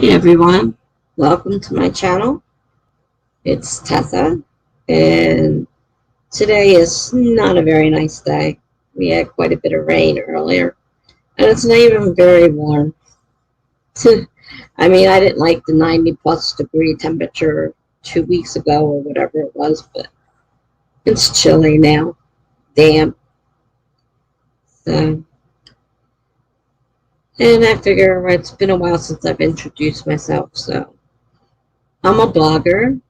Hi everyone, welcome to my channel. It's Tessa, and today is not a very nice day. We had quite a bit of rain earlier, and it's not even very warm. I mean, I didn't like the 90 plus degree temperature 2 weeks ago or whatever it was, but it's chilly now, damp. So, and I figure it's been a while since I've introduced myself, so I'm a blogger.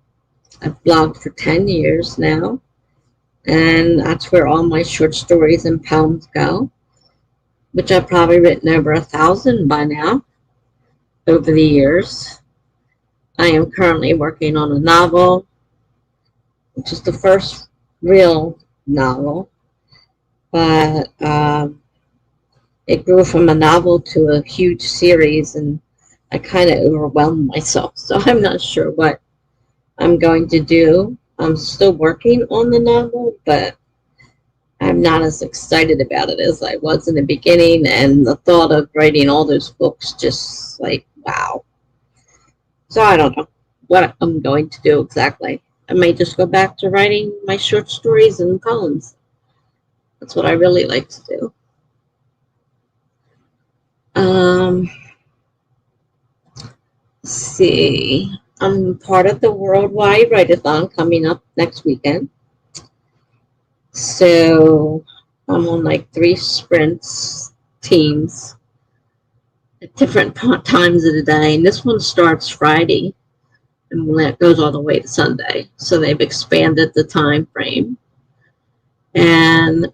I've blogged for 10 years now, and that's where all my short stories and poems go, which I've probably written over 1,000 by now over the years. I am currently working on a novel, which is the first real novel, but it grew from a novel to a huge series, and I kind of overwhelmed myself, so I'm not sure what I'm going to do. I'm still working on the novel, but I'm not as excited about it as I was in the beginning, and the thought of writing all those books just like, wow. So I don't know what I'm going to do exactly. I may just go back to writing my short stories and poems. That's what I really like to do. Let's see. I'm part of the Worldwide Write-a-thon coming up next weekend. So I'm on like 3 sprints teams at different times of the day. And this one starts Friday and it goes all the way to Sunday. So they've expanded the time frame. And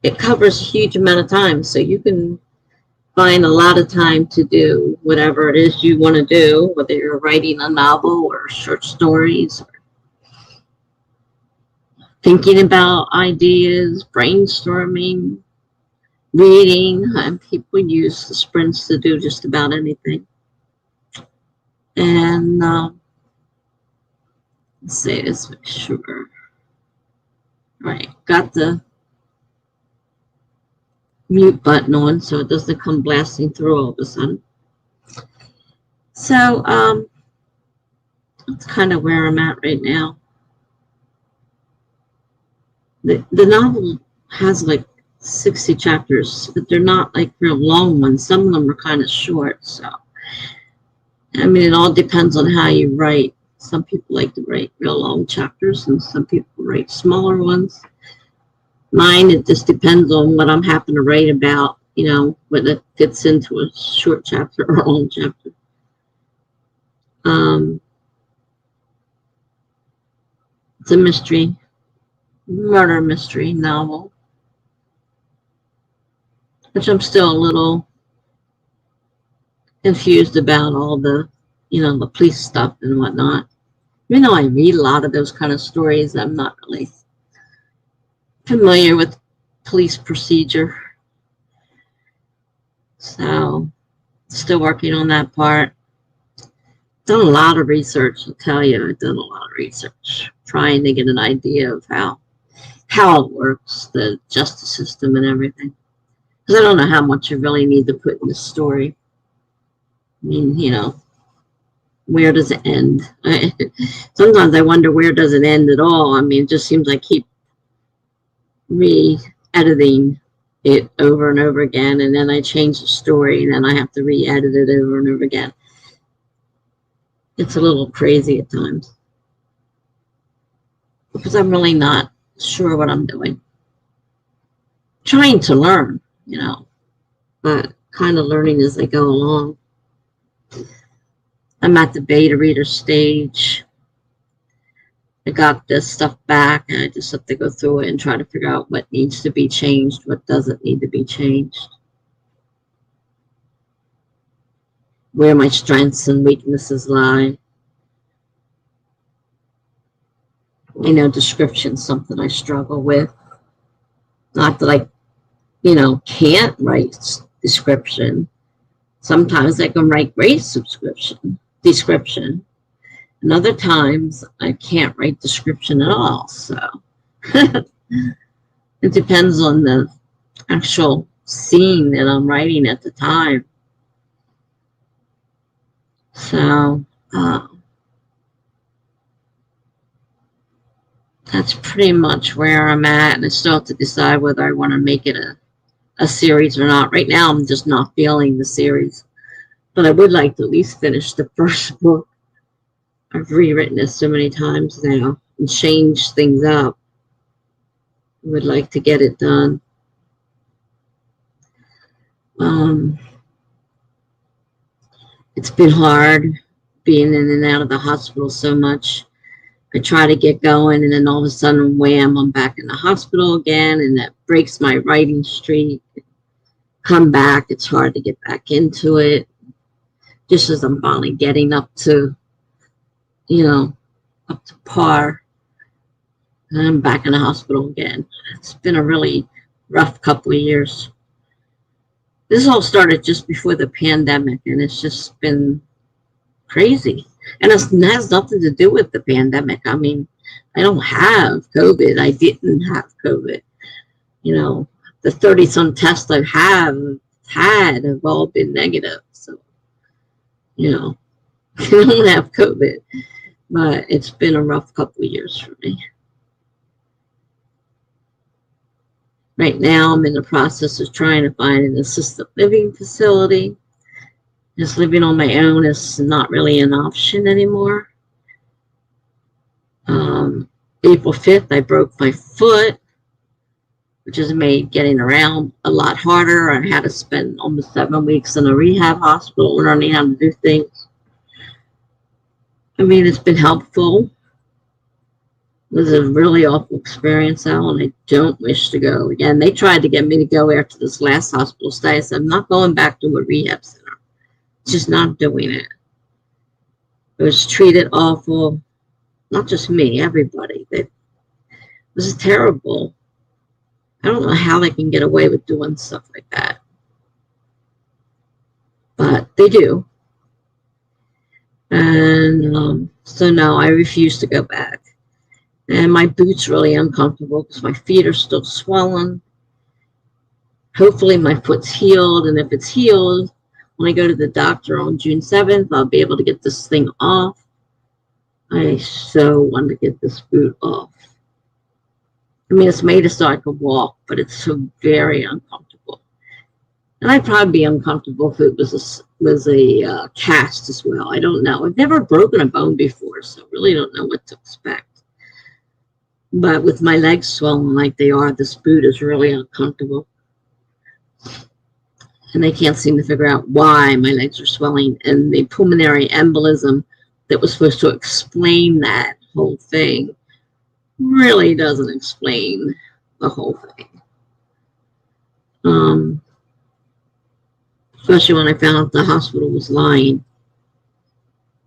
it covers a huge amount of time. So you can find a lot of time to do whatever it is you want to do, whether you're writing a novel or short stories, or thinking about ideas, brainstorming, reading. And people use the sprints to do just about anything. And let's see, let's make sure. Right, got the mute button on so it doesn't come blasting through all of a sudden. So that's kind of where I'm at right now. The novel has like 60 chapters, but they're not like real long ones. Some of them are kind of short. So, I mean, it all depends on how you write. Some people like to write real long chapters, and some people write smaller ones. Mine, it just depends on what I'm happen to write about, you know, whether it fits into a short chapter or a long chapter. It's a mystery, murder mystery novel, which I'm still a little confused about, all the, you know, the police stuff and whatnot. Even though I read a lot of those kind of stories, I'm not really familiar with police procedure. So, still working on that part. Done a lot of research, I'll tell you. I've done a lot of research, trying to get an idea of how it works, the justice system and everything. Because I don't know how much you really need to put in the story. I mean, you know, where does it end? Sometimes I wonder, where does it end at all? I mean, it just seems like I keep re-editing it over and over again, and then I change the story, and then I have to re-edit it over and over again. It's a little crazy at times, because I'm really not sure what I'm doing. Trying to learn, you know, but kind of learning as I go along. I'm at the beta reader stage. I got this stuff back, and I just have to go through it and try to figure out what needs to be changed, what doesn't need to be changed, where my strengths and weaknesses lie. I know description's something I struggle with. Not that I, you know, can't write description. Sometimes I can write great description. And other times I can't write description at all. So it depends on the actual scene that I'm writing at the time. So that's pretty much where I'm at, and I still have to decide whether I want to make it a series or not. Right now, I'm just not feeling the series, but I would like to at least finish the first book. I've rewritten it so many times now and changed things up. I would like to get it done. It's been hard being in and out of the hospital so much. I try to get going, and then all of a sudden, wham, I'm back in the hospital again, and that breaks my writing streak. Come back, it's hard to get back into it. Just as I'm finally getting up to, up to par, and I'm back in the hospital again. It's been a really rough couple of years. This all started just before the pandemic, and it's just been crazy. And it has nothing to do with the pandemic. I mean, I don't have COVID. I didn't have COVID. The 30-some tests I had have all been negative. So, I don't have COVID. But it's been a rough couple of years for me. Right now, I'm in the process of trying to find an assisted living facility. Just living on my own is not really an option anymore. April 5th, I broke my foot, which has made getting around a lot harder. I had to spend almost 7 weeks in a rehab hospital learning how to do things. I mean, it's been helpful. It was a really awful experience, Al, and I don't wish to go again. They tried to get me to go after this last hospital stay. I said, I'm not going back to a rehab center. Just not doing it. I was treated awful. Not just me, everybody. It was terrible. I don't know how they can get away with doing stuff like that. But they do. And so no, I refuse to go back. And my boot's really uncomfortable because my feet are still swollen. Hopefully my foot's healed. And if it's healed, when I go to the doctor on June 7th, I'll be able to get this thing off. I so want to get this boot off. I mean, it's made it so I could walk, but it's so very uncomfortable. And I'd probably be uncomfortable if it was a cast as well. I don't know. I've never broken a bone before, so I really don't know what to expect. But with my legs swollen like they are, this boot is really uncomfortable. And they can't seem to figure out why my legs are swelling. And the pulmonary embolism that was supposed to explain that whole thing really doesn't explain the whole thing. Especially when I found out the hospital was lying.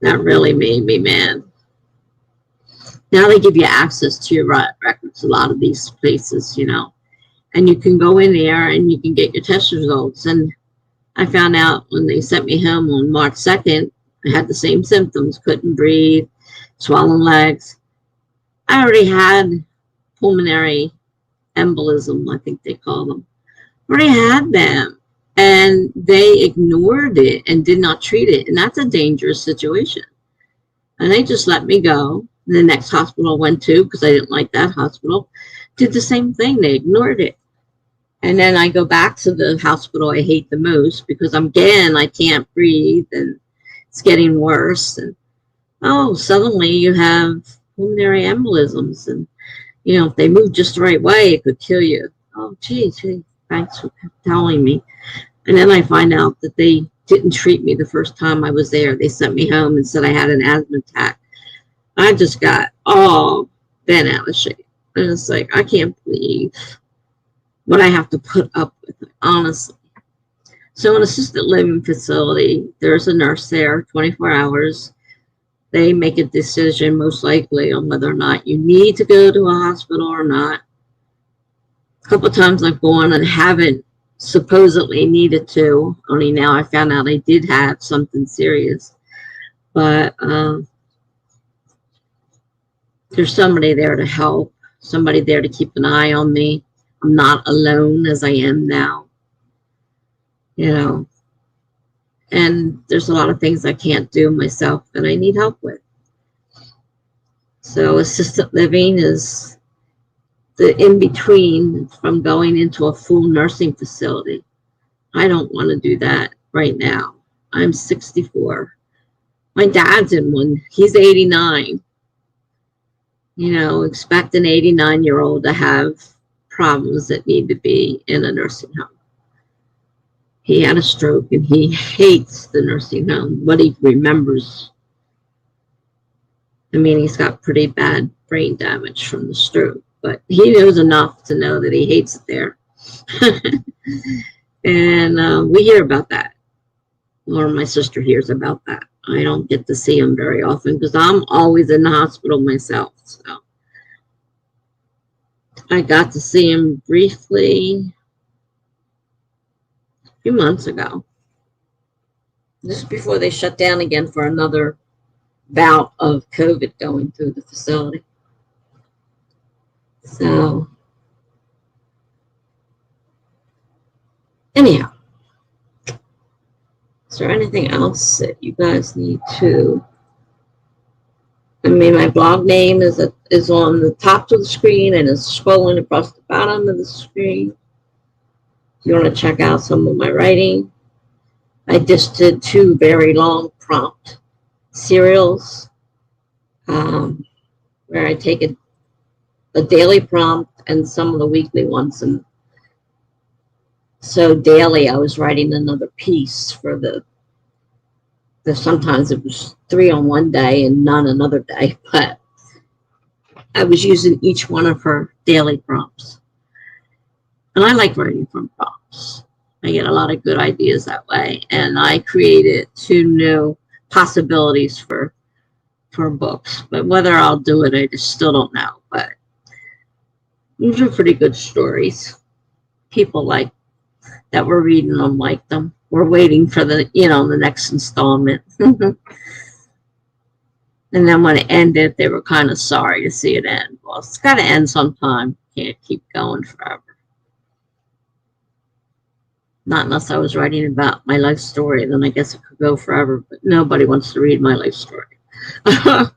That really made me mad. Now they give you access to your records, a lot of these places, and you can go in there and you can get your test results. And I found out when they sent me home on March 2nd, I had the same symptoms, couldn't breathe, swollen legs. I already had pulmonary embolism, I think they call them. I already had them. And they ignored it and did not treat it. And that's a dangerous situation. And they just let me go. The next hospital I went to, because I didn't like that hospital, did the same thing. They ignored it. And then I go back to the hospital I hate the most because I can't breathe and it's getting worse. And suddenly you have pulmonary embolisms. And, if they move just the right way, it could kill you. Oh, geez, thanks for telling me. And then I find out that they didn't treat me the first time I was there. They sent me home and said I had an asthma attack. I just got all bent out of shape. And it's like, I can't believe what I have to put up with, honestly. So an assisted living facility, there's a nurse there 24 hours. They make a decision most likely on whether or not you need to go to a hospital or not. A couple of times I've gone and haven't supposedly needed to, only now I found out I did have something serious. But there's somebody there to help, somebody there to keep an eye on me. I'm not alone as I am now. you know, and there's a lot of things I can't do myself and I need help with. So assisted living is the in-between from going into a full nursing facility. I don't want to do that right now. I'm 64. My dad's in one. He's 89. Expect an 89-year-old to have problems that need to be in a nursing home. He had a stroke and he hates the nursing home. What he remembers, I mean, he's got pretty bad brain damage from the stroke, but he knows enough to know that he hates it there. And we hear about that, or my sister hears about that. I don't get to see him very often because I'm always in the hospital myself. So I got to see him briefly a few months ago, just before they shut down again for another bout of COVID going through the facility. So anyhow, is there anything else that you guys need to? I mean, my blog name is on the top of the screen and is scrolling across the bottom of the screen. If you want to check out some of my writing, I just did 2 very long prompt serials where I take a daily prompt and some of the weekly ones. And so daily I was writing another piece for the sometimes it was 3 on one day and none another day, but I was using each one of her daily prompts. And I like writing from prompts. I get a lot of good ideas that way. And I created 2 new possibilities for books. But whether I'll do it, I just still don't know. But these are pretty good stories. People that were reading them like them. We're waiting for the next installment. And then when it ended, they were kind of sorry to see it end. Well, it's got to end sometime. Can't keep going forever. Not unless I was writing about my life story, then I guess it could go forever. But nobody wants to read my life story. I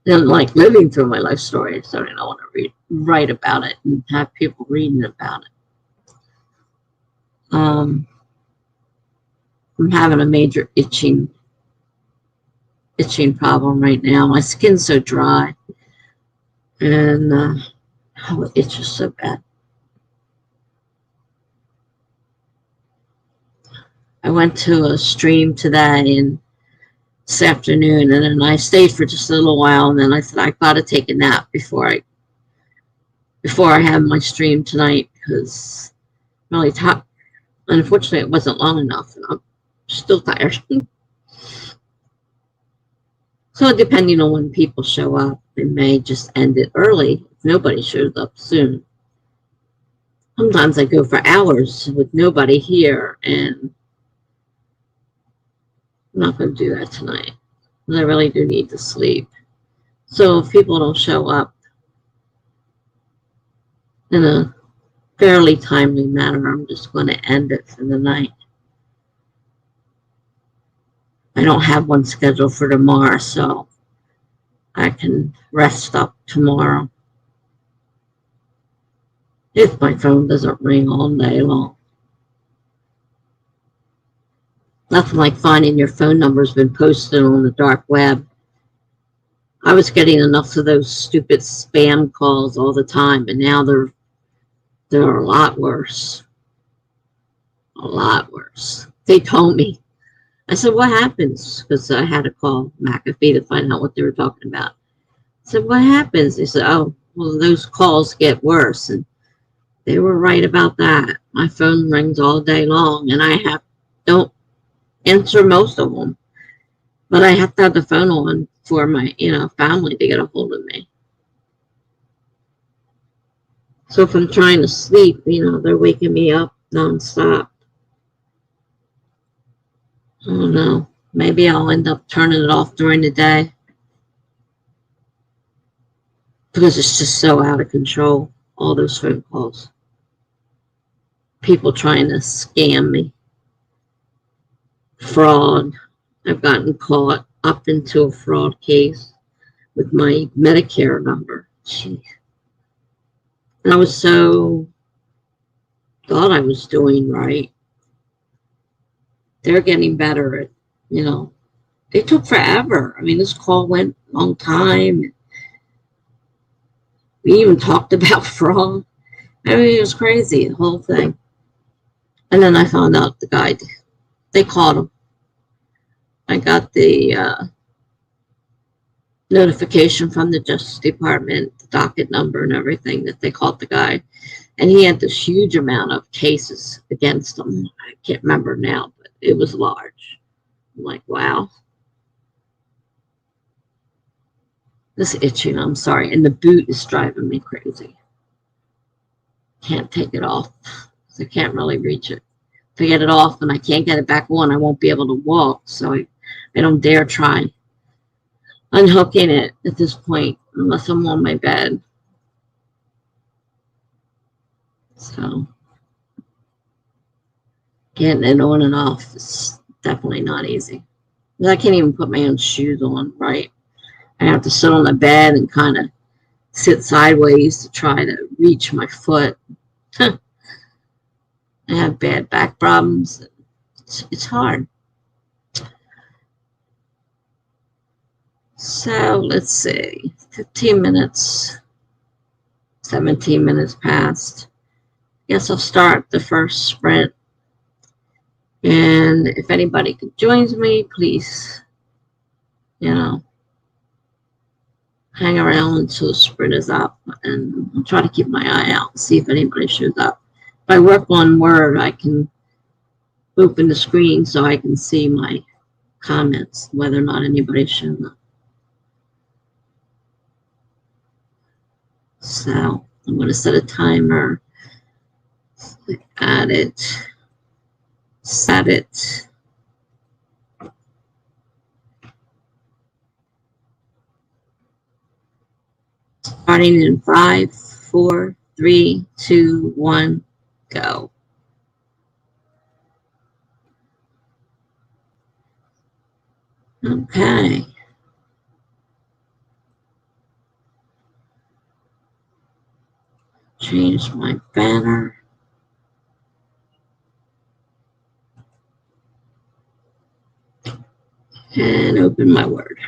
don't like living through my life story, so I don't want to write about it and have people reading about it. I'm having a major itching problem right now. My skin's so dry, and it itches so bad. I went to a stream today and this afternoon, and then I stayed for just a little while, and then I said I got to take a nap before I have my stream tonight because I'm really tired. Unfortunately, it wasn't long enough, and I'm still tired. So depending on when people show up, they may just end it early if nobody shows up soon. Sometimes I go for hours with nobody here, and I'm not going to do that tonight. I really do need to sleep. So if people don't show up in a fairly timely manner, I'm just going to end it for the night. I don't have one scheduled for tomorrow, so I can rest up tomorrow if my phone doesn't ring all day long. Nothing like finding your phone number's been posted on the dark web. I was getting enough of those stupid spam calls all the time, and now they're a lot worse. A lot worse. They told me. I said, what happens? Because I had to call McAfee to find out what they were talking about. I said, what happens? They said, oh, well, those calls get worse. And they were right about that. My phone rings all day long, and I don't answer most of them. But I have to have the phone on for my, family to get a hold of me. So if I'm trying to sleep, they're waking me up nonstop. I don't know. Maybe I'll end up turning it off during the day. Because it's just so out of control, all those phone calls. People trying to scam me. fraud. I've gotten caught up into a fraud case with my Medicare number. Jeez. And I was so, thought I was doing right. They're getting better at, you know, they took forever. I mean, this call went a long time. We even talked about fraud. I mean, it was crazy, the whole thing. And then I found out the guy, they caught him. I got the notification from the Justice Department, the docket number and everything that they caught the guy. And he had this huge amount of cases against him. I can't remember now, but it was large. I'm like, wow. This itching, I'm sorry. And the boot is driving me crazy. Can't take it off. I can't really reach it. If I get it off and I can't get it back on, I won't be able to walk. So I don't dare try unhooking it at this point unless I'm on my bed. So getting it on and off is definitely not easy. I can't even put my own shoes on right. I have to sit on the bed and kind of sit sideways to try to reach my foot. I have bad back problems. It's hard. So let's see, 15 minutes, 17 minutes past. Guess I'll start the first sprint. And if anybody joins me, please, you know, hang around until the sprint is up. And I'll try to keep my eye out and see if anybody shows up. If I work on Word, I can open the screen so I can see my comments, whether or not anybody's shown up. So I'm going to set a timer, add it, set it. Starting in 5, 4, 3, 2, 1, go. Okay. Change my banner. And open my Word.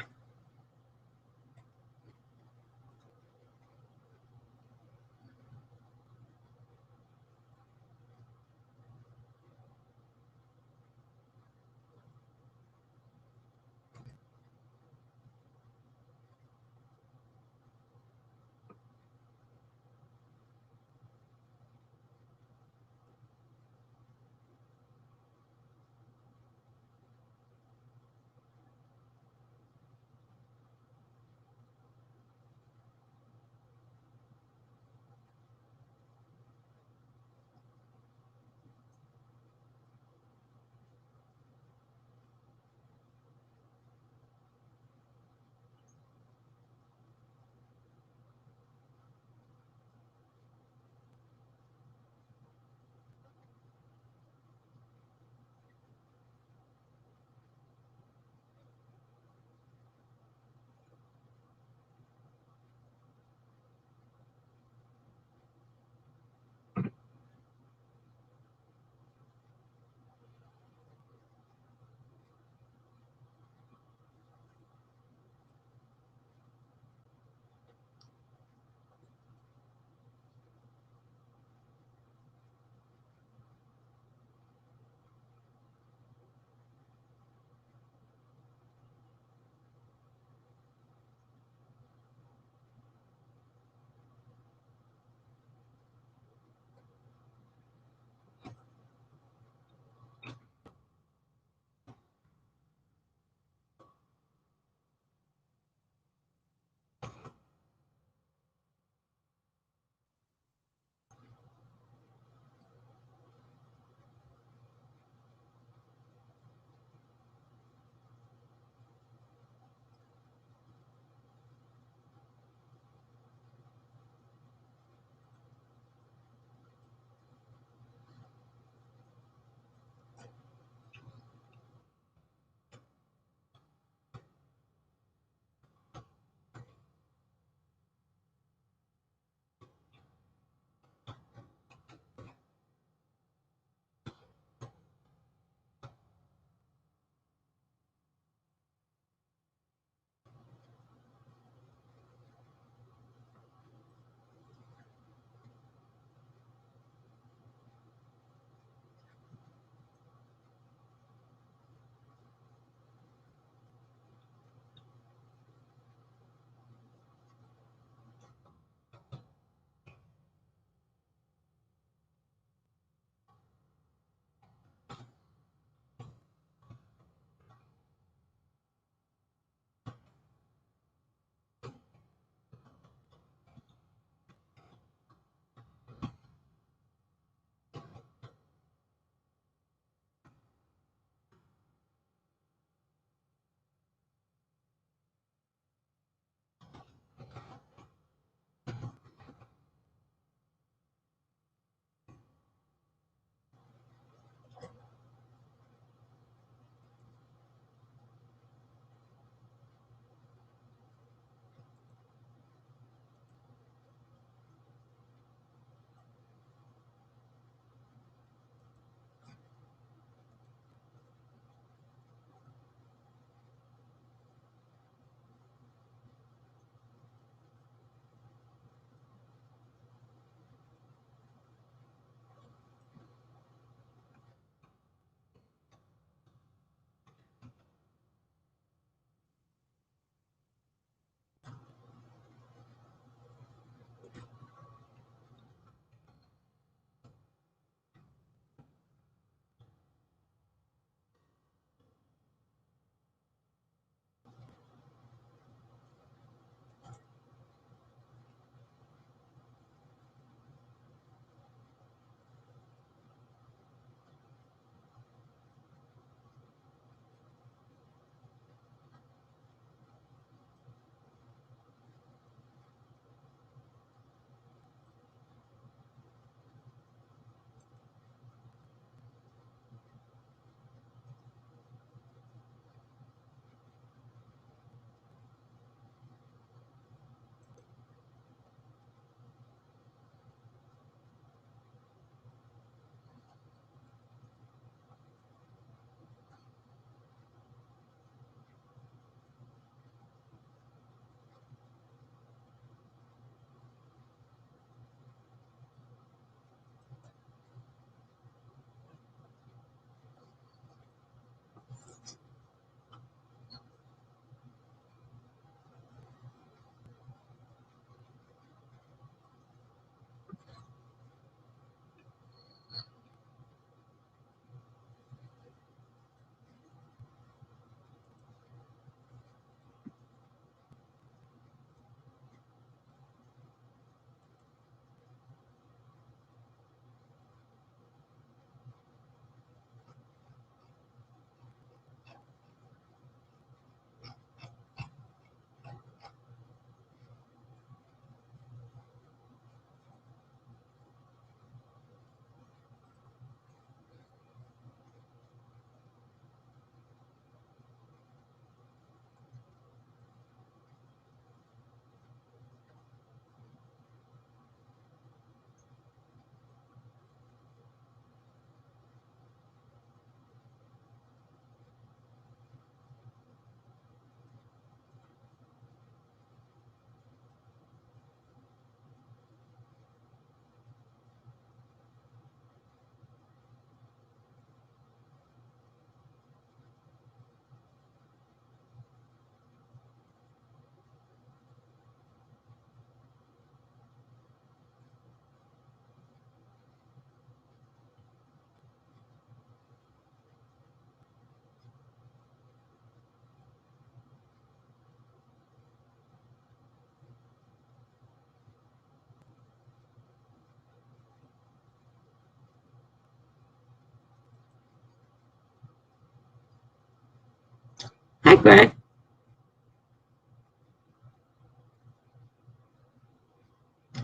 Greg.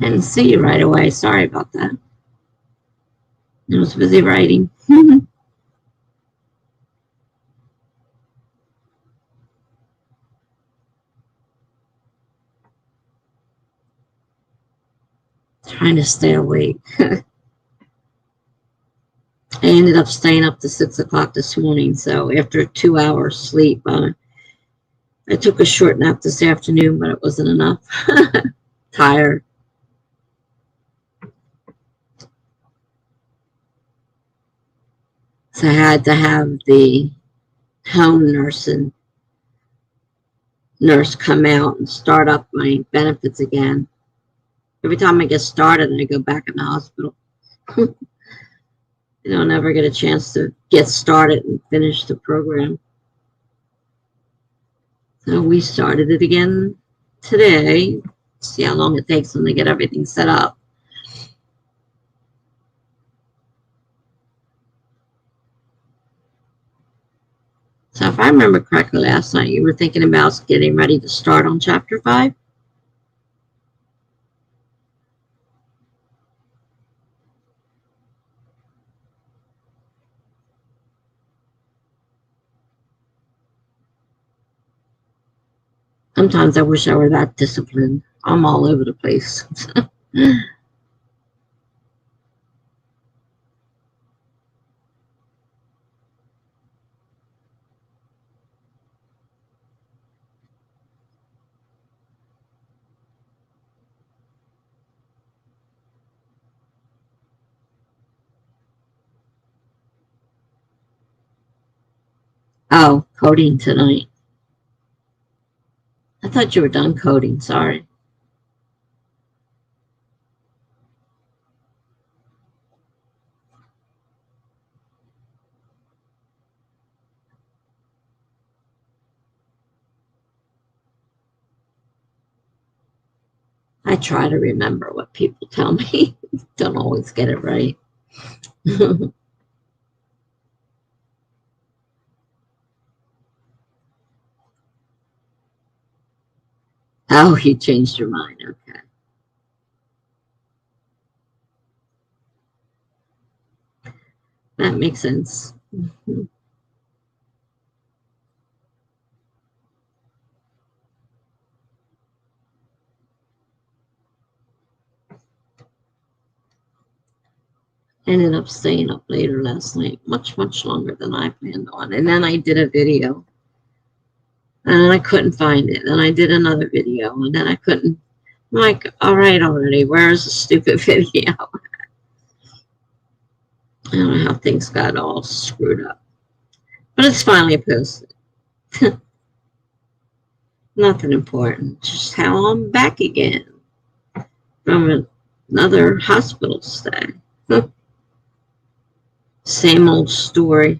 Didn't see you right away. Sorry about that. I was busy writing. Trying to stay awake. I ended up staying up to 6 o'clock this morning. So after 2 hours sleep, I took a short nap this afternoon, but it wasn't enough. Tired. So I had to have the home nurse come out and start up my benefits again. Every time I get started, I go back in the hospital. I don't ever get a chance to get started and finish the program. So we started it again today. See how long it takes them to get everything set up. So if I remember correctly, last night you were thinking about getting ready to start on chapter 5? Sometimes I wish I were that disciplined. I'm all over the place. Oh, coding tonight. I thought you were done coding. Sorry. I try to remember what people tell me. Don't always get it right. Oh, you changed your mind. Okay. That makes sense. Ended up staying up later last night, much longer than I planned on. And then I did a video, and I couldn't find it. And I did another video, and then I couldn't. I'm like, all right, already. Where's the stupid video? I don't know how things got all screwed up, but it's finally posted. Nothing important, just how I'm back again from another hospital stay. Same old story.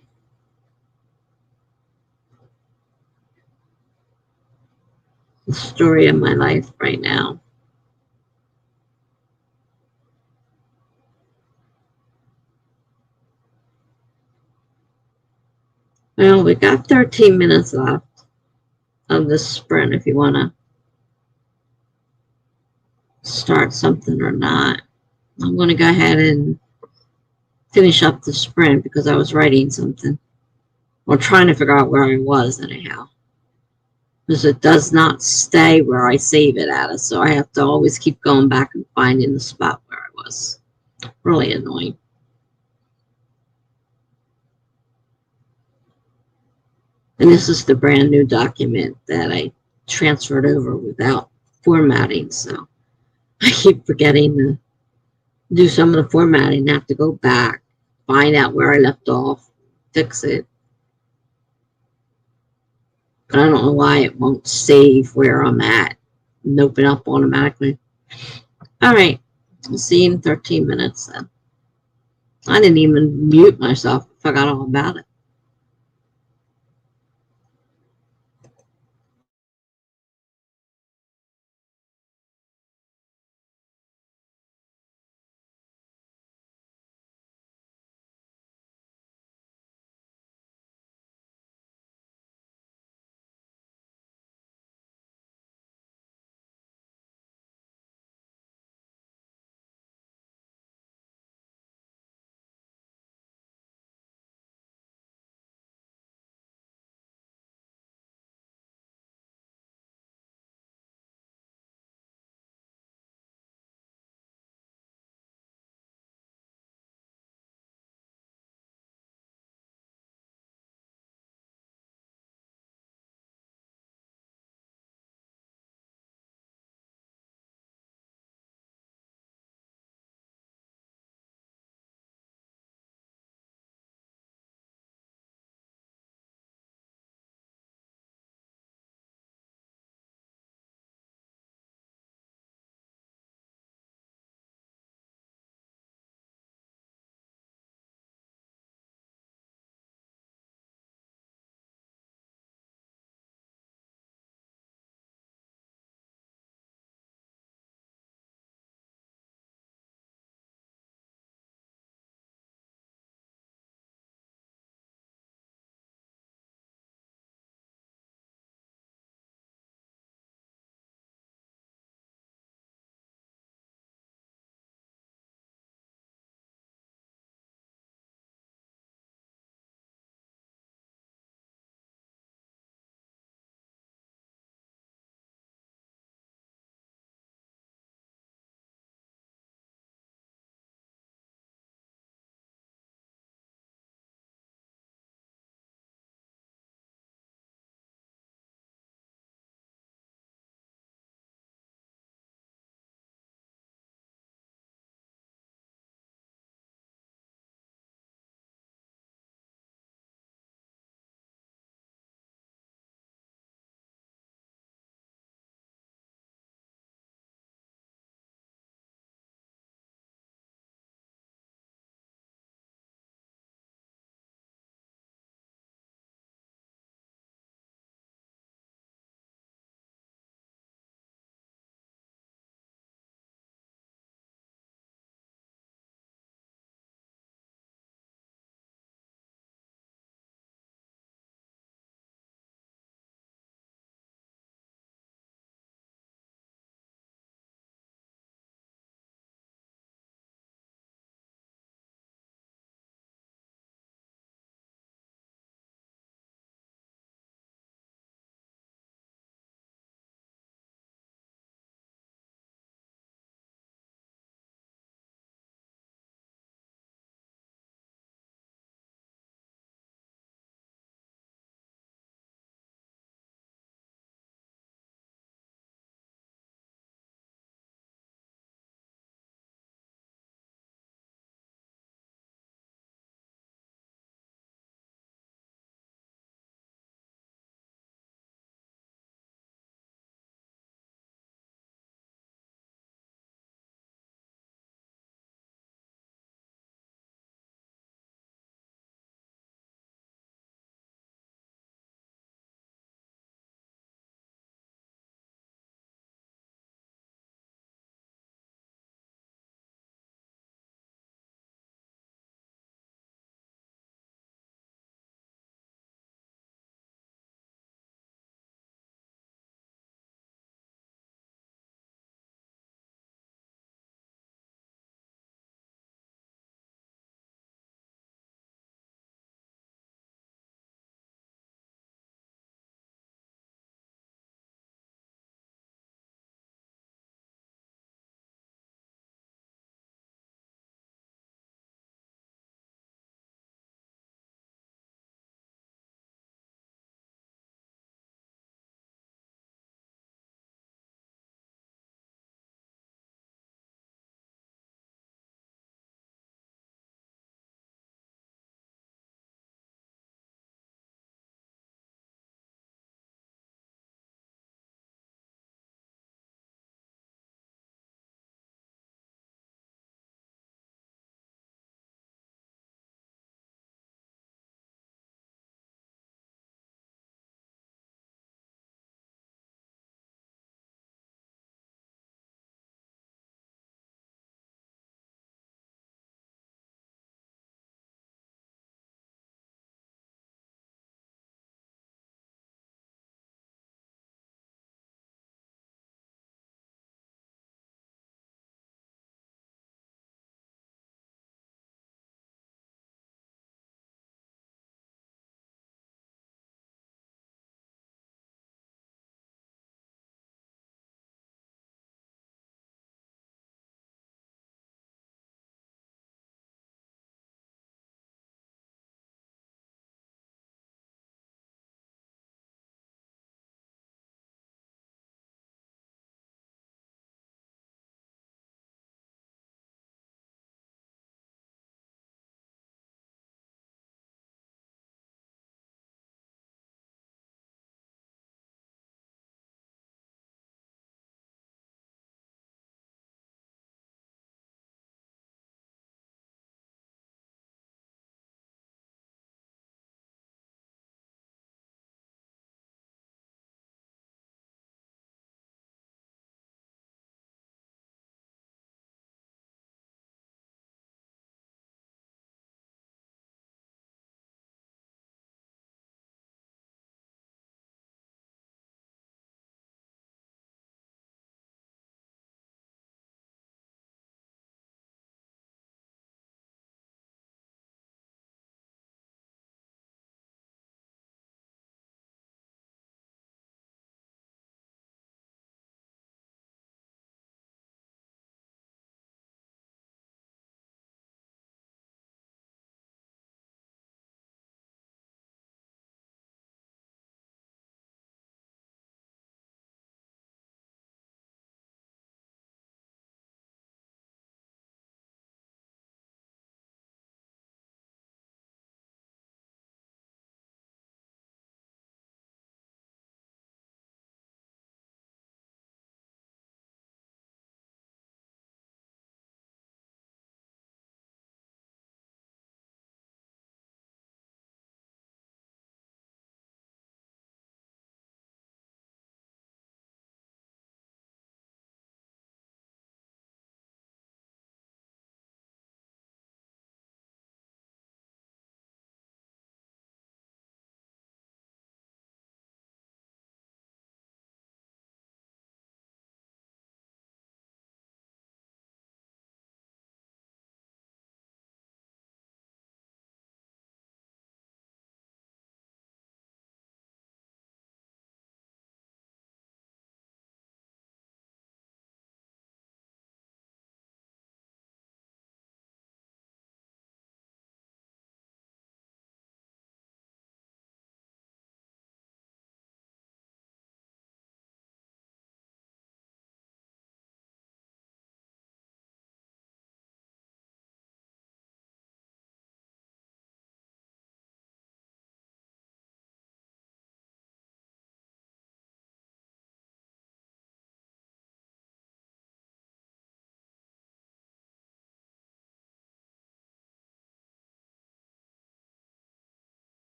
The story of my life right now. Well, we got 13 minutes left of this sprint if you want to start something or not. I'm going to go ahead and finish up the sprint because I was writing something or trying to figure out where I was anyhow. Because it does not stay where I save it at, so I have to always keep going back and finding the spot where I was. Really annoying. And this is the brand new document that I transferred over without formatting, so I keep forgetting to do some of the formatting and have to go back, find out where I left off, fix it. But I don't know why it won't save where I'm at and open up automatically. All right, I'll see you in 13 minutes then. I didn't even mute myself. I forgot all about it.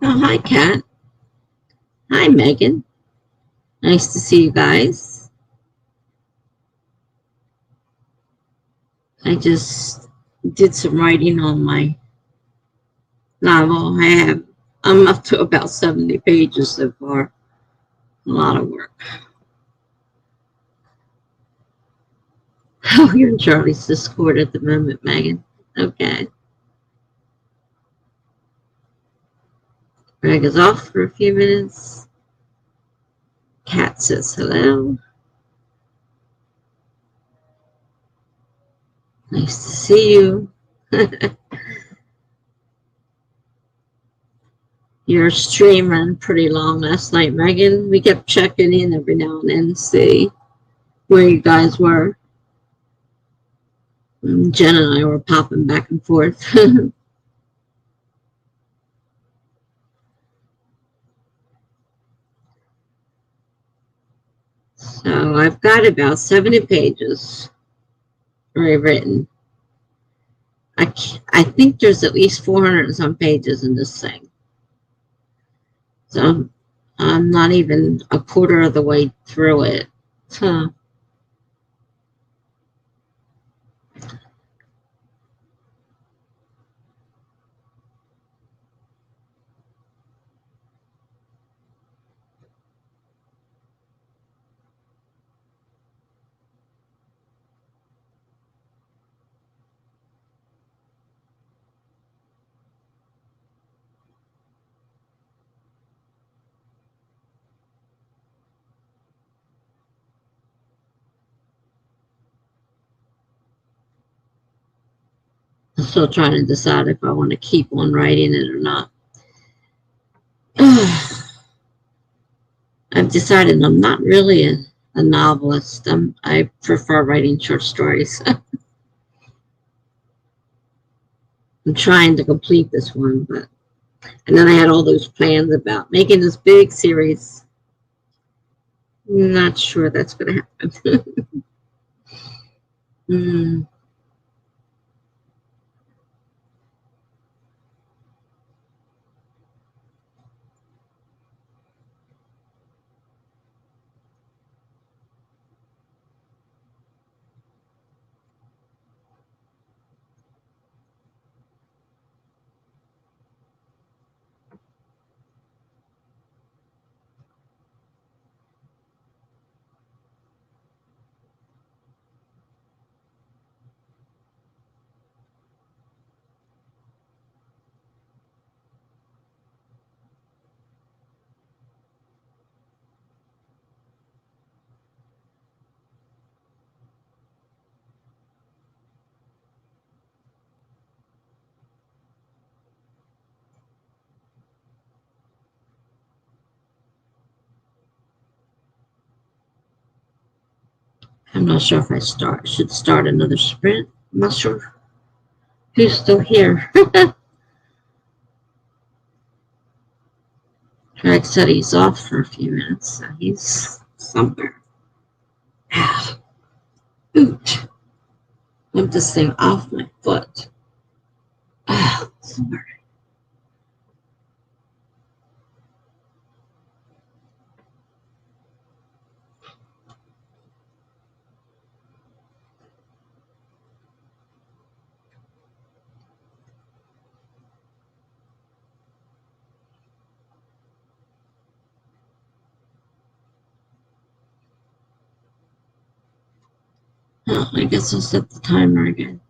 Oh, hi, Kat. Hi, Megan. Nice to see you guys. I just did some writing on my novel. I'm up to about 70 pages so far. A lot of work. Oh, you're in Charlie's Discord at the moment, Megan. Okay. Greg is off for a few minutes. Kat says hello. Nice to see you. Your stream ran pretty long last night, Megan. We kept checking in every now and then to see where you guys were. Jen and I were popping back and forth. So I've got about 70 pages rewritten. I think there's at least 400 and some pages in this thing. So I'm not even a quarter of the way through it. So I'm still trying to decide if I want to keep on writing it or not. I've decided I'm not really a novelist. I prefer writing short stories. I'm trying to complete this one, but and then I had all those plans about making this big series. Not sure that's going to happen. mm, I'm not sure if I should start another sprint. I'm not sure who's still here. Craig said he's off for a few minutes, so he's somewhere. Oot. Lift this thing off my foot. Sorry. Oh, I guess I'll set the timer again.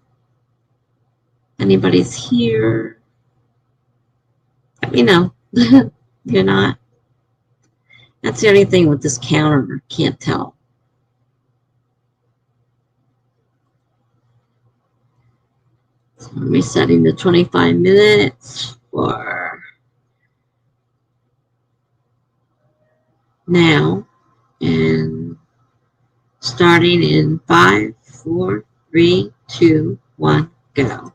Anybody's here? Let me know. You're not. That's the only thing with this counter. I can't tell. So I'm resetting to 25 minutes for now. And starting in 5, 4, 3, 2, 1, go.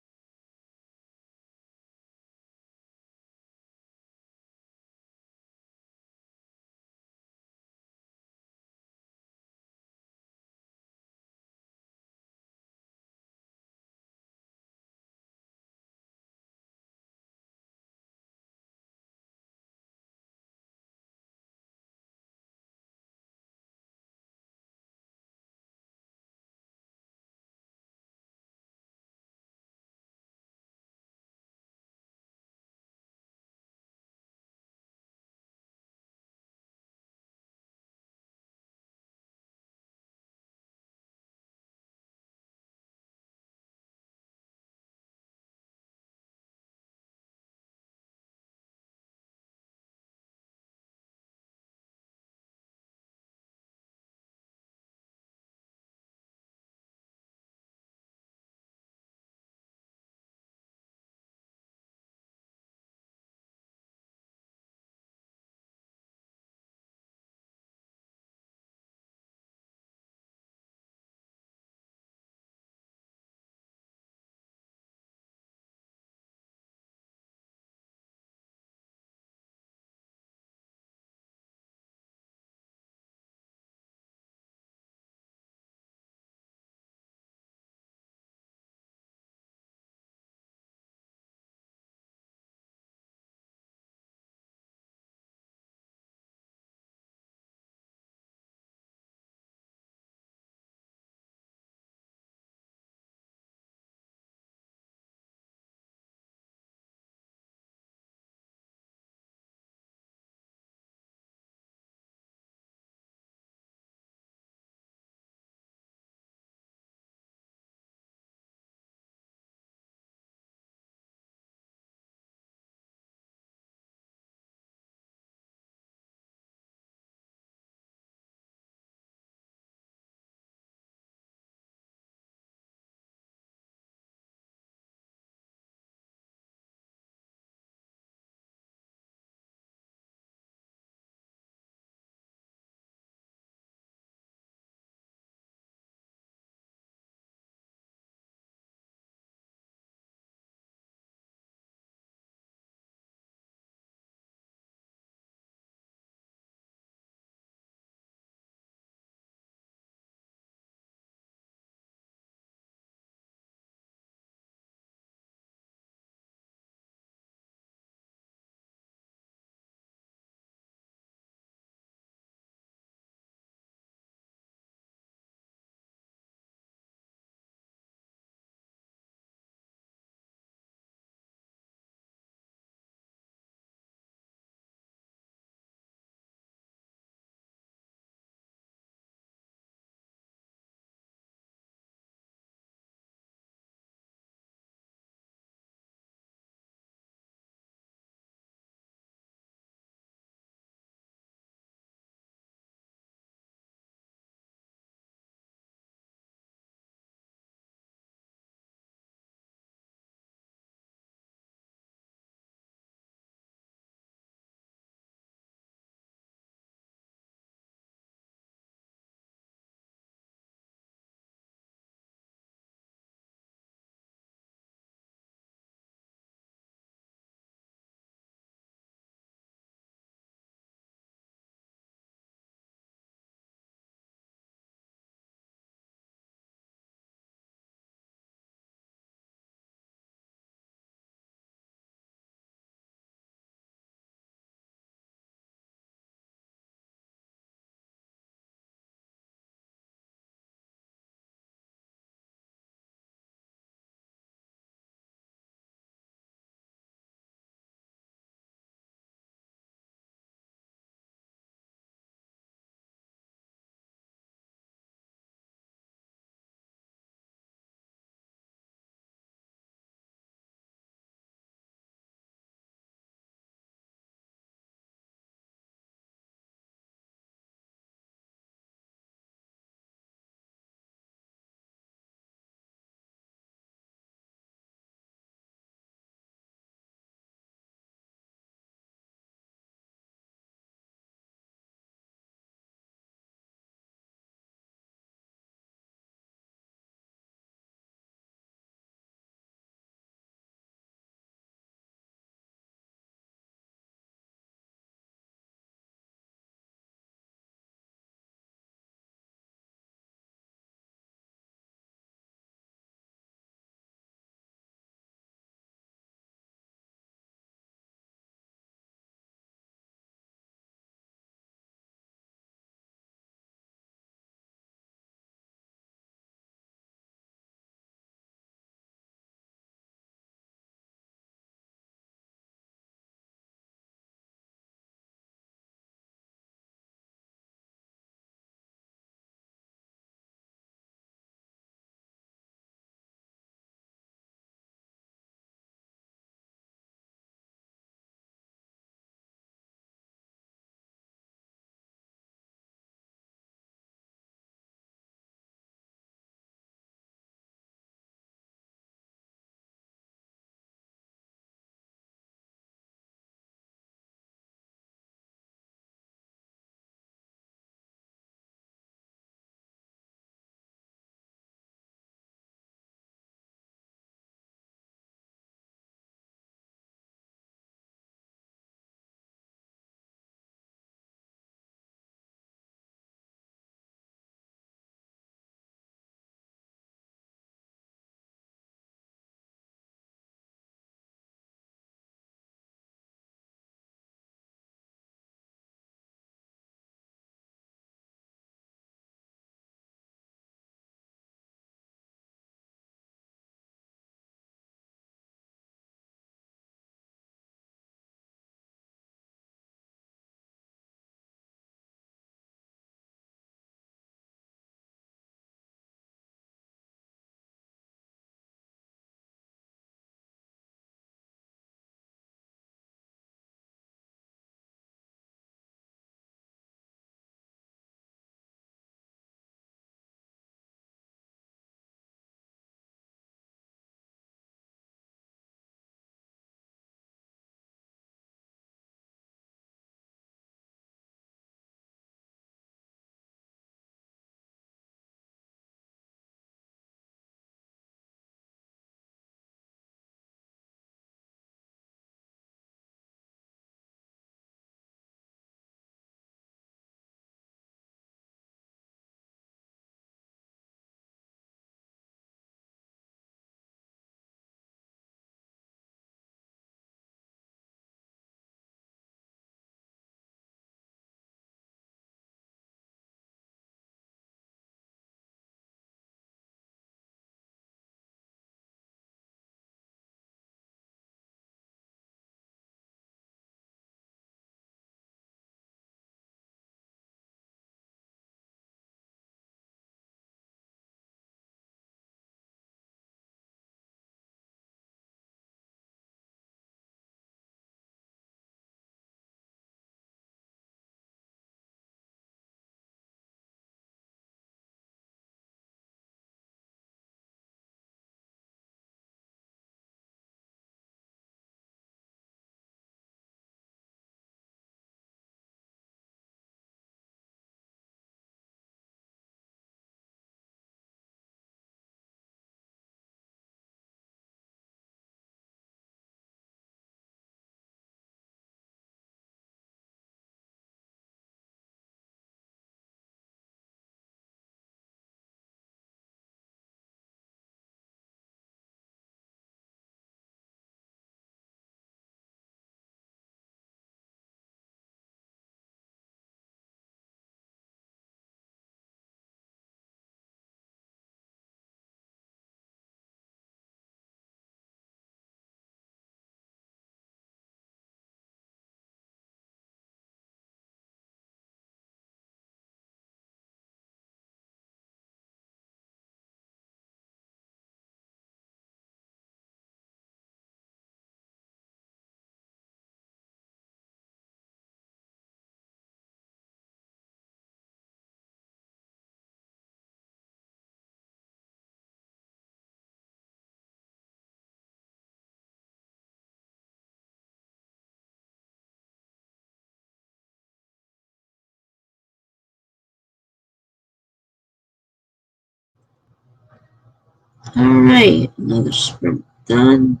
All right, another sprint done.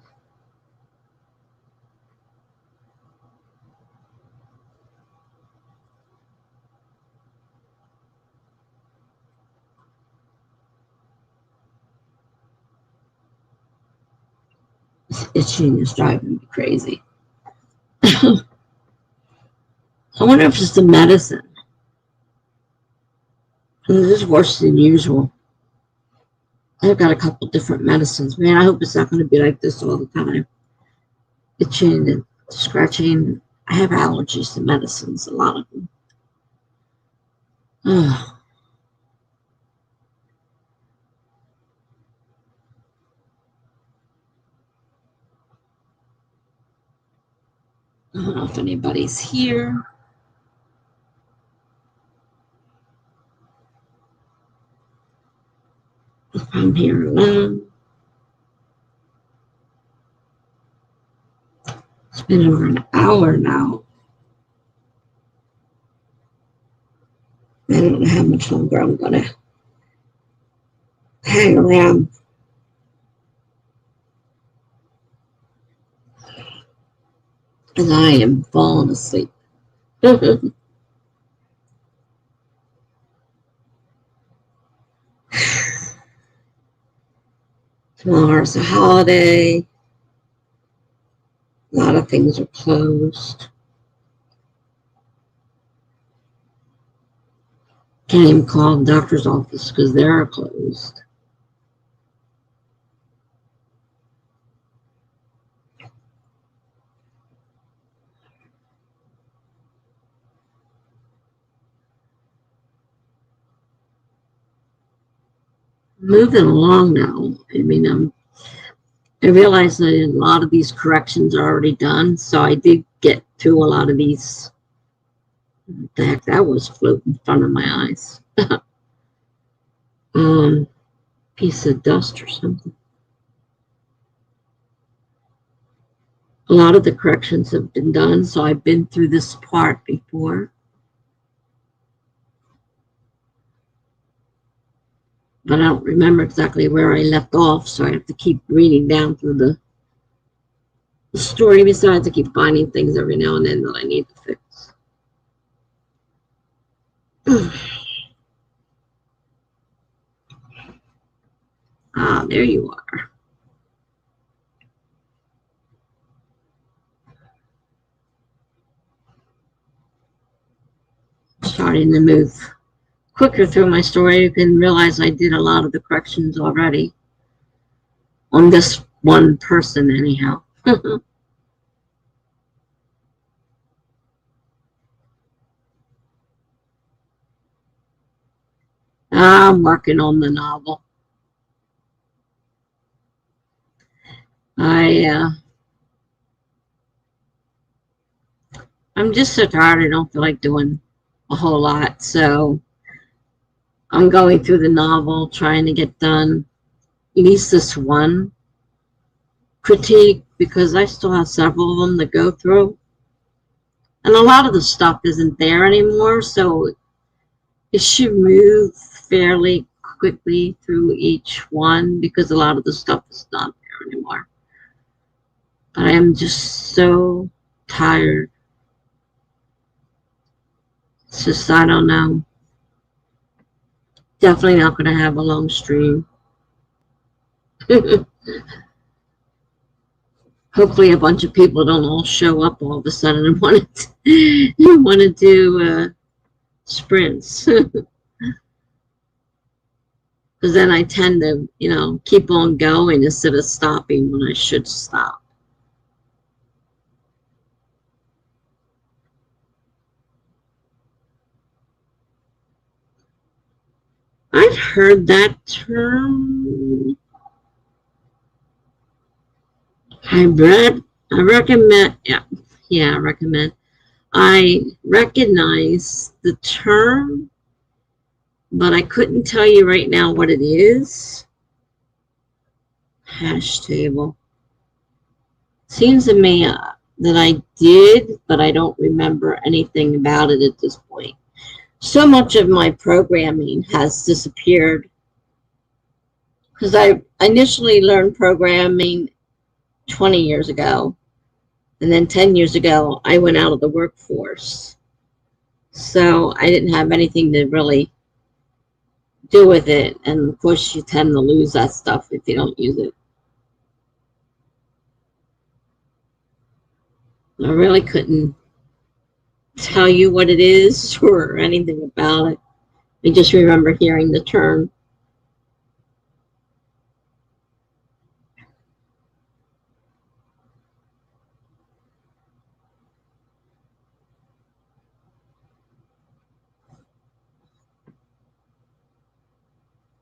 This itching is driving me crazy. I wonder if it's the medicine. This is worse than usual. I've got a couple different medicines. Man, I hope it's not going to be like this all the time. Itching and scratching. I have allergies to medicines, a lot of them. Oh, I don't know if anybody's here. If I'm here alone. It's been over an hour now. I don't know how much longer I'm going to hang around. And I am falling asleep. 'Tomorrow's a holiday. A lot of things are closed. Can't even call the doctor's office because they're closed. Moving along now. I mean, I realize that a lot of these corrections are already done, so I did get to a lot of these. What the heck, that was floating in front of my eyes. Piece of dust or something. A lot of the corrections have been done, so I've been through this part before. But I don't remember exactly where I left off, so I have to keep reading down through the story. Besides, I keep finding things every now and then that I need to fix. Ah, there you are. Starting to move quicker through my story. You can realize I did a lot of the corrections already on this one person anyhow. I'm working on the novel. I'm just so tired. I don't feel like doing a whole lot, so I'm going through the novel, trying to get done at least this one critique because I still have several of them to go through, and a lot of the stuff isn't there anymore, so it should move fairly quickly through each one because a lot of the stuff is not there anymore. But I am just so tired. It's just, I don't know. Definitely not going to have a long stream. Hopefully a bunch of people don't all show up all of a sudden and want to do sprints. Because then I tend to, keep on going instead of stopping when I should stop. I've heard that term. I recommend, I recommend. I recognize the term, but I couldn't tell you right now what it is. Hash table. Seems to me that I did, but I don't remember anything about it at this point. So much of my programming has disappeared. Because I initially learned programming 20 years ago, and then 10 years ago, I went out of the workforce. So I didn't have anything to really do with it. And of course, you tend to lose that stuff if you don't use it. I really couldn't tell you what it is or anything about it. I just remember hearing the term.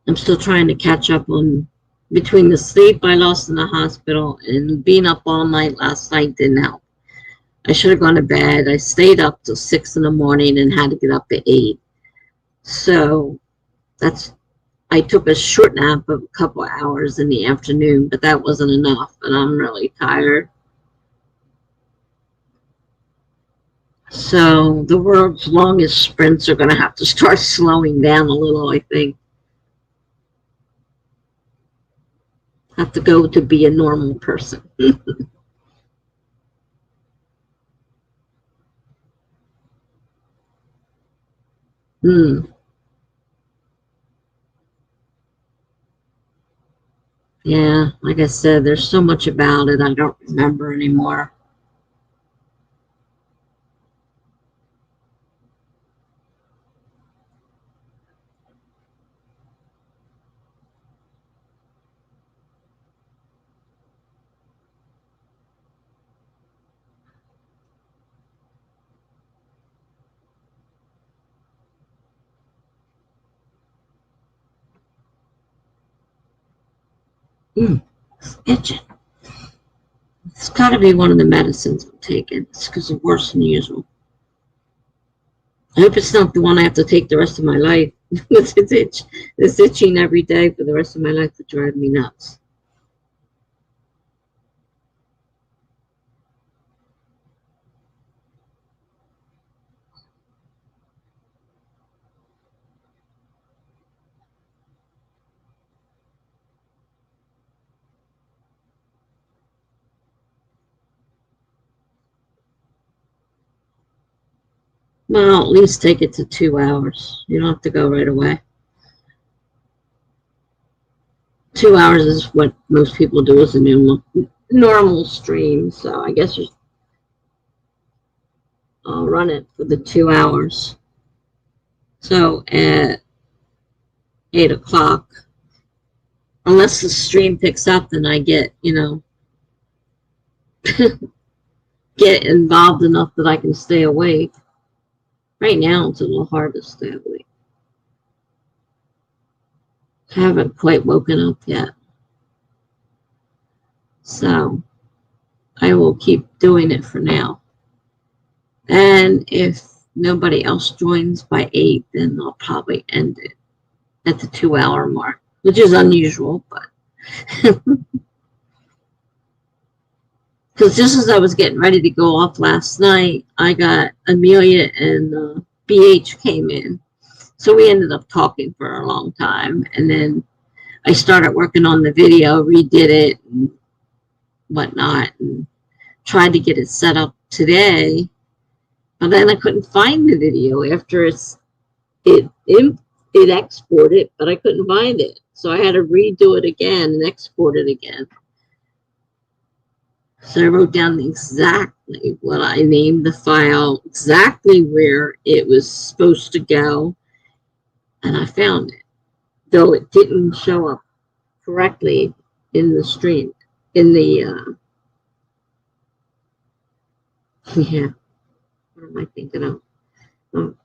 I'm still trying to catch up on between the sleep I lost in the hospital and being up all night last night didn't help. I should have gone to bed. I stayed up till 6 in the morning and had to get up at 8. So that's I took a short nap of a couple of hours in the afternoon, but that wasn't enough, and I'm really tired. So the world's longest sprints are going to have to start slowing down a little, I think. Have to go to be a normal person. Hmm. Yeah, like I said, there's so much about it I don't remember anymore. Hmm. It's itching. It's got to be one of the medicines I'm taking. It's because it's worse than usual. I hope it's not the one I have to take the rest of my life. It's itching every day for the rest of my life to drive me nuts. Well, at least take it to 2 hours. You don't have to go right away. 2 hours is what most people do as a normal stream. So I guess I'll run it for the 2 hours. So at 8 o'clock, unless the stream picks up, then I get involved enough that I can stay awake. Right now, it's a little hard to stay awake. I haven't quite woken up yet. So I will keep doing it for now. And if nobody else joins by 8, then I'll probably end it at the 2 hour mark, which is unusual, but because just as I was getting ready to go off last night, I got Amelia and BH came in. So we ended up talking for a long time. And then I started working on the video, redid it and whatnot, and tried to get it set up today. But then I couldn't find the video after it exported, but I couldn't find it. So I had to redo it again and export it again. So I wrote down exactly what I named the file, exactly where it was supposed to go, and I found it. Though it didn't show up correctly in the stream, in the, yeah, what am I thinking of?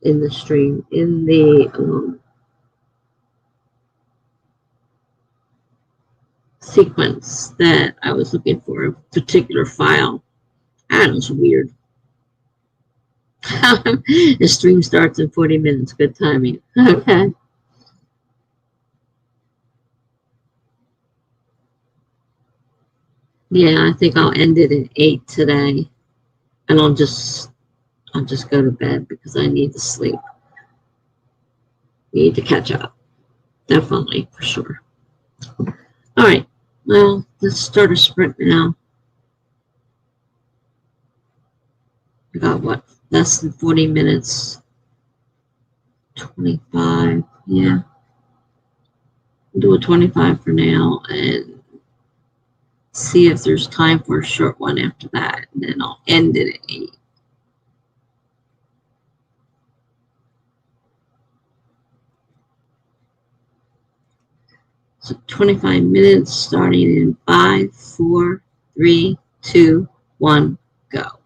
In the stream, in the sequence that I was looking for, a particular file. That was weird. The stream starts in 40 minutes. Good timing. Okay. Yeah, I think I'll end it at 8 today, and I'll just go to bed because I need to sleep. Need to catch up. Definitely, for sure. All right. Well, let's start a sprint now. We got what? Less than 40 minutes. 25. Yeah. We'll do a 25 for now and see if there's time for a short one after that. And then I'll end it at 8. So 25 minutes starting in 5, 4, 3, 2, 1, go.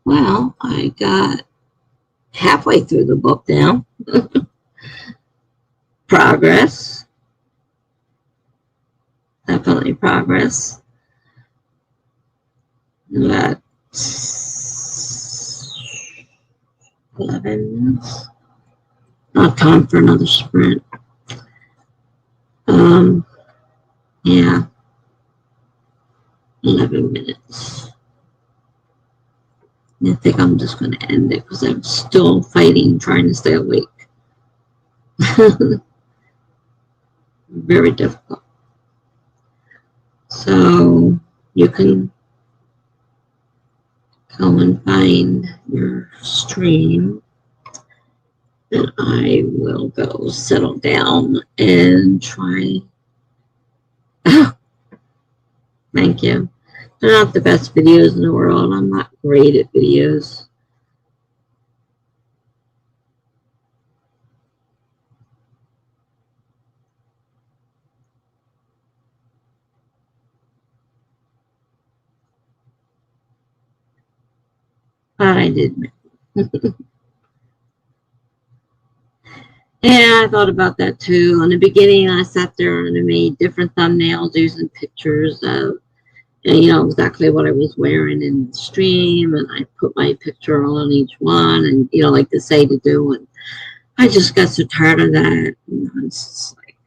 Well, I got halfway through the book now. Progress. Definitely progress. About 11 minutes. Not time for another sprint. Um, yeah, 11 minutes. I think I'm just going to end it because I'm still fighting, trying to stay awake. Very difficult. So you can go and find your stream, and I will go settle down and try. Thank you. They're not the best videos in the world. I'm not great at videos. But I did. Yeah, I thought about that too. In the beginning, I sat there and I made different thumbnails using pictures of, and exactly what I was wearing in the stream, and I put my picture on each one, and like to say to do. And I just got so tired of that. It's just like,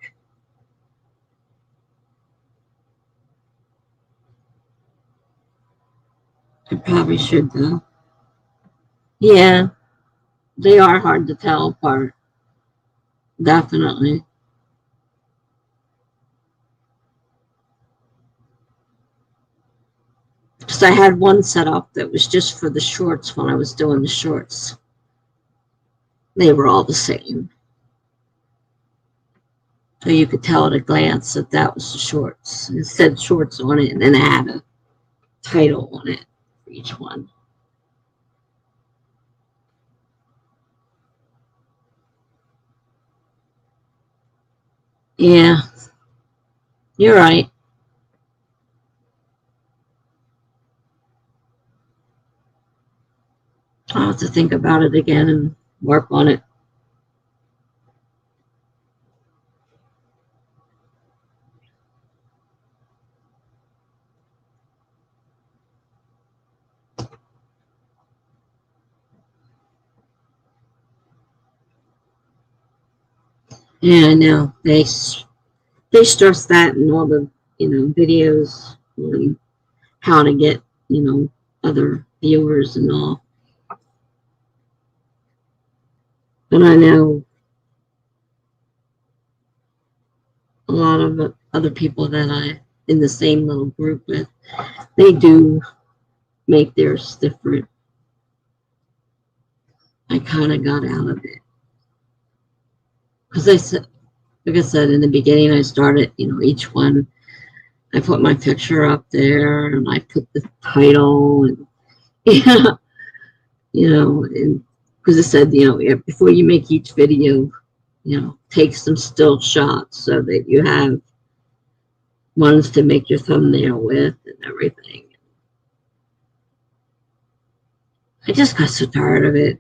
I probably should though. Yeah, they are hard to tell apart. Definitely. Because I had one set up that was just for the shorts when I was doing the shorts. They were all the same. So you could tell at a glance that that was the shorts. It said shorts on it, and then it had a title on it for each one. Yeah, you're right. I'll have to think about it again and work on it. Yeah, I know. They stress that in all the videos, how to get other viewers and all. But I know a lot of other people that I in the same little group with, they do make theirs different. I kind of got out of it because I said, like I said in the beginning, I started, each one. I put my picture up there and I put the title and yeah, and because it said, before you make each video, take some still shots so that you have ones to make your thumbnail with and everything. I just got so tired of it.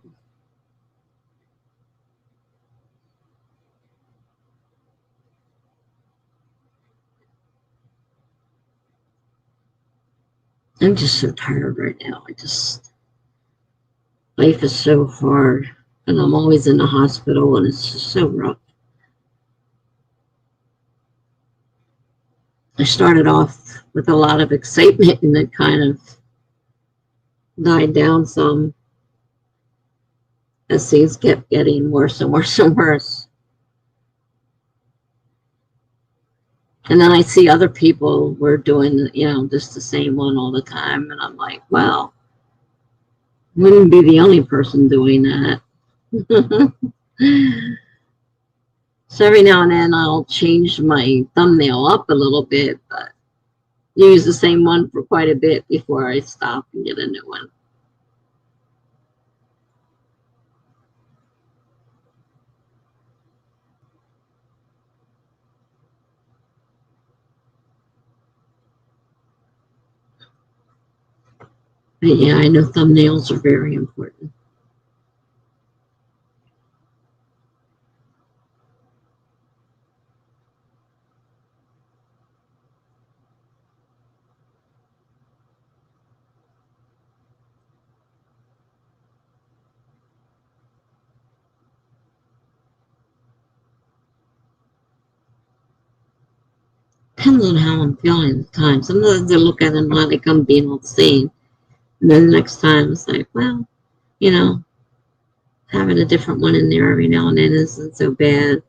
I'm just so tired right now. Life is so hard, and I'm always in the hospital, and it's just so rough. I started off with a lot of excitement, and it kind of died down some as things kept getting worse and worse and worse. And then I see other people were doing, just the same one all the time, and I'm like, well, wouldn't be the only person doing that. So every now and then I'll change my thumbnail up a little bit, but use the same one for quite a bit before I stop and get a new one. But yeah, I know thumbnails are very important. Depends on how I'm feeling at the time. Sometimes I look at them and like I'm being all the same. And then the next time it's like, well, you know, having a different one in there every now and then isn't so bad.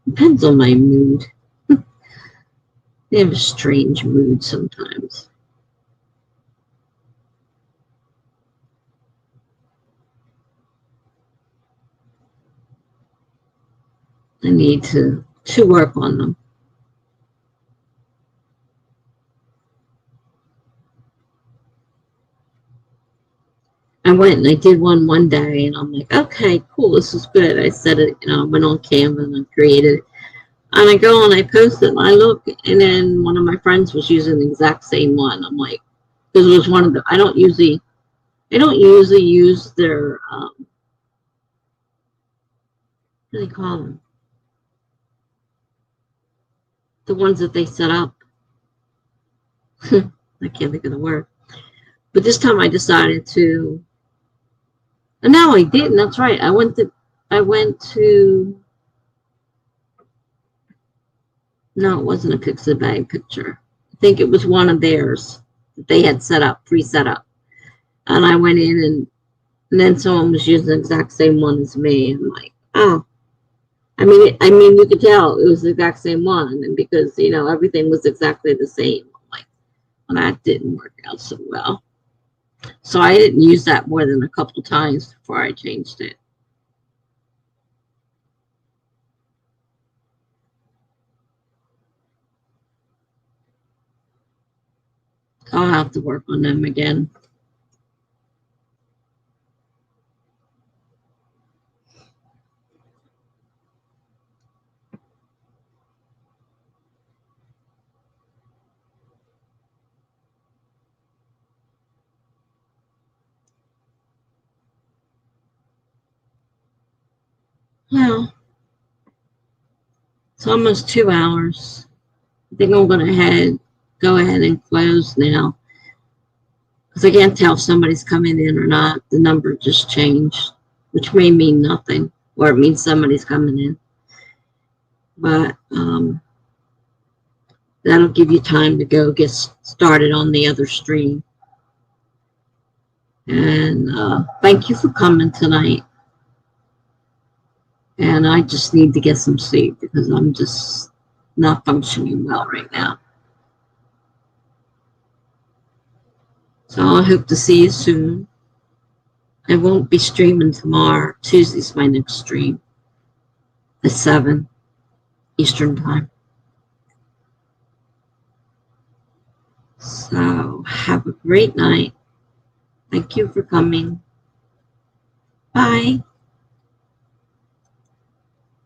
Depends on my mood. They have a strange mood sometimes. I need to work on them. I went and I did one day, and I'm like, okay, cool, this is good. I said it, I went on Canva and I created it. And I go and I post it, and I look, and then one of my friends was using the exact same one. I'm like, because it was one of the. I don't usually use their, what do they call them? The ones that they set up. I can't think of the word. But this time I decided to. No, I didn't. That's right. I went to. No, it wasn't a Pixie Bag picture. I think it was one of theirs that they had set up, pre-set up. And I went in and then someone was using the exact same one as me. And I'm like, oh, I mean, you could tell it was the exact same one, and because everything was exactly the same. I'm like, well, that didn't work out so well. So I didn't use that more than a couple times before I changed it. I'll have to work on them again. Well, it's almost 2 hours. I think I'm going to go ahead and close now because I can't tell if somebody's coming in or not. The number just changed, which may mean nothing, or it means somebody's coming in. But that'll give you time to go get started on the other stream. And thank you for coming tonight. And I just need to get some sleep because I'm just not functioning well right now. So I hope to see you soon. I won't be streaming tomorrow. Tuesday's my next stream at 7 Eastern Time. So have a great night. Thank you for coming. Bye.